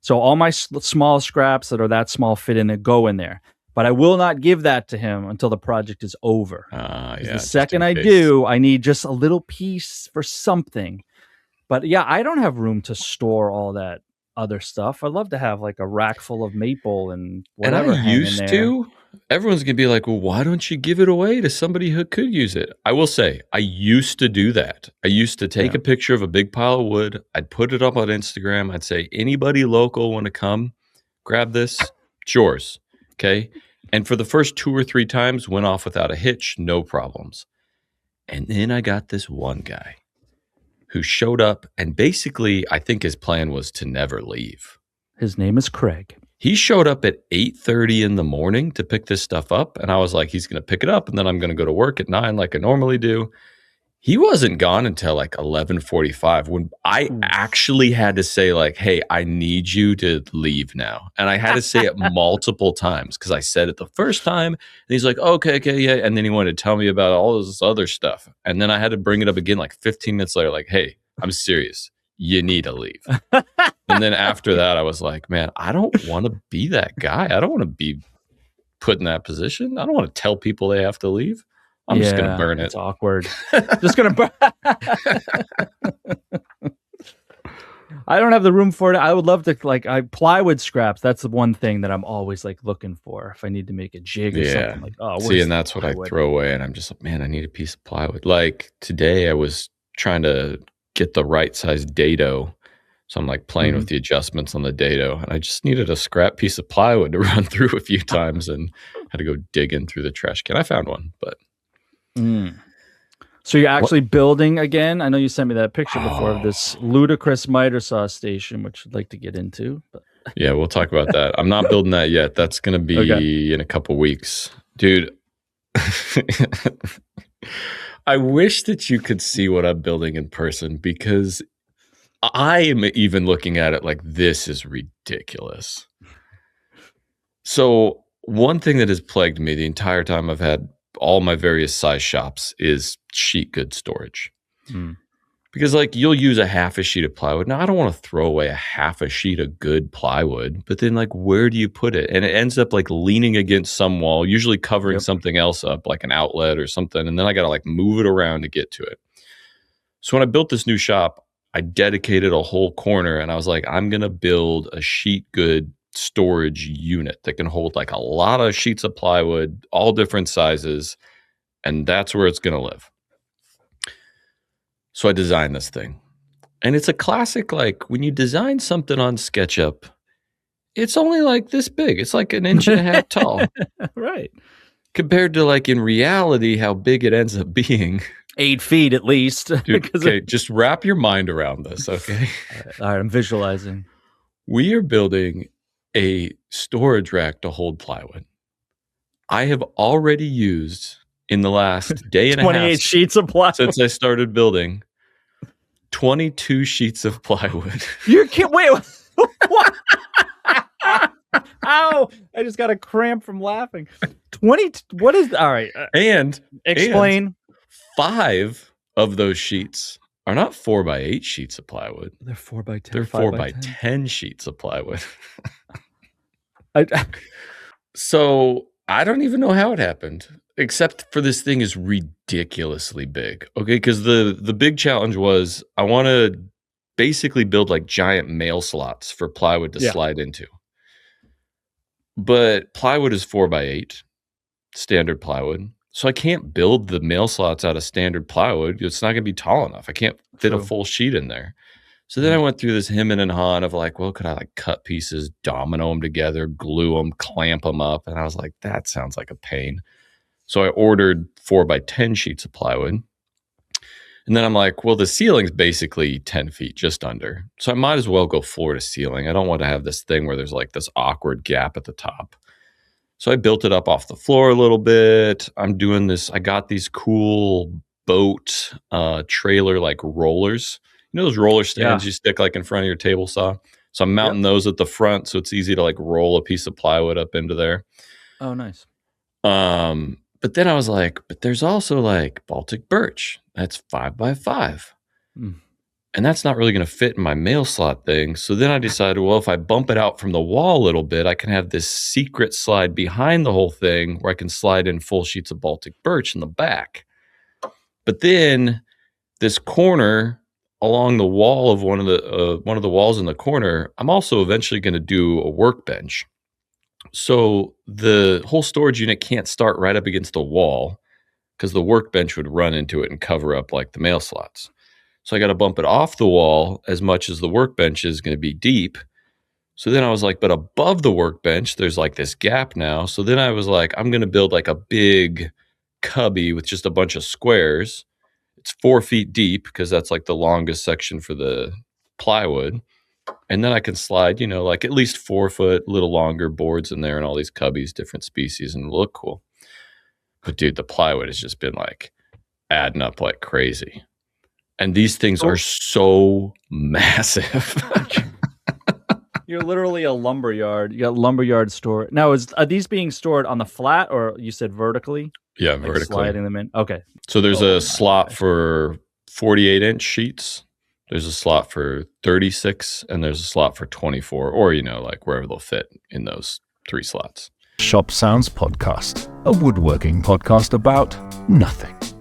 So all my small scraps that are that small fit in it, go in there. But I will not give that to him until the project is over. Yeah, The second I do, I need just a little piece for something. But yeah, I don't have room to store all that other stuff. I'd love to have like a rack full of maple and whatever and I hanging used there. to. Everyone's gonna be like, well, why don't you give it away to somebody who could use it? I will say, I used to do that. I used to take a picture of a big pile of wood. I'd put it up on Instagram. I'd say, anybody local want to come grab this? It's yours. Okay. And for the first 2 or 3 times, went off without a hitch, no problems. And then I got this one guy who showed up, and basically, I think his plan was to never leave. His name is Craig. He showed up at 8:30 in the morning to pick this stuff up, and I was like, he's going to pick it up, and then I'm going to go to work at 9 like I normally do. He wasn't gone until like 11:45 when I actually had to say like, hey, I need you to leave now. And I had to say it multiple times because I said it the first time. And he's like, okay, yeah. And then he wanted to tell me about all this other stuff. And then I had to bring it up again like 15 minutes later, like, hey, I'm serious. You need to leave. And then after that, I was like, man, I don't want to be that guy. I don't want to be put in that position. I don't want to tell people they have to leave. I'm just going to burn it. It's awkward. Just going to burn. I don't have the room for it. I would love to, plywood scraps. That's the one thing that I'm always like looking for. If I need to make a jig or something like, see, and that's what I throw away. And I'm just like, man, I need a piece of plywood. Like today I was trying to get the right size dado. So I'm like playing with the adjustments on the dado, and I just needed a scrap piece of plywood to run through a few times and had to go digging through the trash can. I found one, but. So you're actually building again? I know you sent me that picture before of this ludicrous miter saw station, which I'd like to get into. But. Yeah, we'll talk about that. I'm not building that yet. That's going to be in a couple weeks. Dude, I wish that you could see what I'm building in person, because I am even looking at it like, this is ridiculous. So one thing that has plagued me the entire time I've had all my various size shops is sheet goods storage. Because like you'll use a half a sheet of plywood. Now I don't want to throw away a half a sheet of good plywood, but then like, where do you put it? And it ends up like leaning against some wall, usually covering something else up, like an outlet or something. And then I got to like move it around to get to it. So when I built this new shop, I dedicated a whole corner, and I was like, I'm going to build a sheet good storage unit that can hold like a lot of sheets of plywood, all different sizes, and that's where it's going to live. So I designed this thing, and it's a classic, like when you design something on SketchUp, it's only like this big. It's like 1.5 inches tall. Right. Compared to like in reality, how big it ends up being. 8 feet at least. Dude, okay, just wrap your mind around this, okay? All right, I'm visualizing. We are building a storage rack to hold plywood. I have already used in the last day and a half 28 sheets of plywood since I started building 22 sheets of plywood. You're kidding? Wait, what? Ow! I just got a cramp from laughing. 20. What is? All right, and explain. And 5 of those sheets are not 4x8 sheets of plywood. They're 4x10. They're 4x10 sheets of plywood. So I don't even know how it happened, except for this thing is ridiculously big. Okay, because the big challenge was I want to basically build like giant mail slots for plywood to slide into. But plywood is 4x8, standard plywood. So I can't build the mail slots out of standard plywood. It's not going to be tall enough. I can't fit a full sheet in there. So then I went through this hemming and hawing of like, well, could I like cut pieces, domino them together, glue them, clamp them up? And I was like, that sounds like a pain. So I ordered 4x10 sheets of plywood. And then I'm like, well, the ceiling's basically 10 feet, just under. So I might as well go floor to ceiling. I don't want to have this thing where there's like this awkward gap at the top. So I built it up off the floor a little bit. I'm doing this. I got these cool boat trailer like rollers. You know those roller stands you stick like in front of your table saw? So I'm mounting those at the front so it's easy to like roll a piece of plywood up into there. Oh, nice. But then I was like, but there's also like Baltic birch. That's 5x5. And And that's not really going to fit in my mail slot thing. So then I decided, well, if I bump it out from the wall a little bit, I can have this secret slide behind the whole thing where I can slide in full sheets of Baltic birch in the back. But then this corner along the wall of one of the walls in the corner, I'm also eventually going to do a workbench. So the whole storage unit can't start right up against the wall because the workbench would run into it and cover up like the mail slots. So I got to bump it off the wall as much as the workbench is going to be deep. So then I was like, but above the workbench, there's like this gap now. So then I was like, I'm going to build like a big cubby with just a bunch of squares. It's 4 feet deep because that's like the longest section for the plywood. And then I can slide, like at least 4 foot, little longer boards in there and all these cubbies, different species, and it'll look cool. But dude, the plywood has just been like adding up like crazy. And these things are so massive. You're literally a lumberyard. You got lumberyard store. Now, are these being stored on the flat, or you said vertically? Yeah, like vertically. Sliding them in. Okay. So there's a slot for 48-inch sheets. There's a slot for 36, and there's a slot for 24, or like wherever they'll fit in those 3 slots. Shop Sounds Podcast, a woodworking podcast about nothing.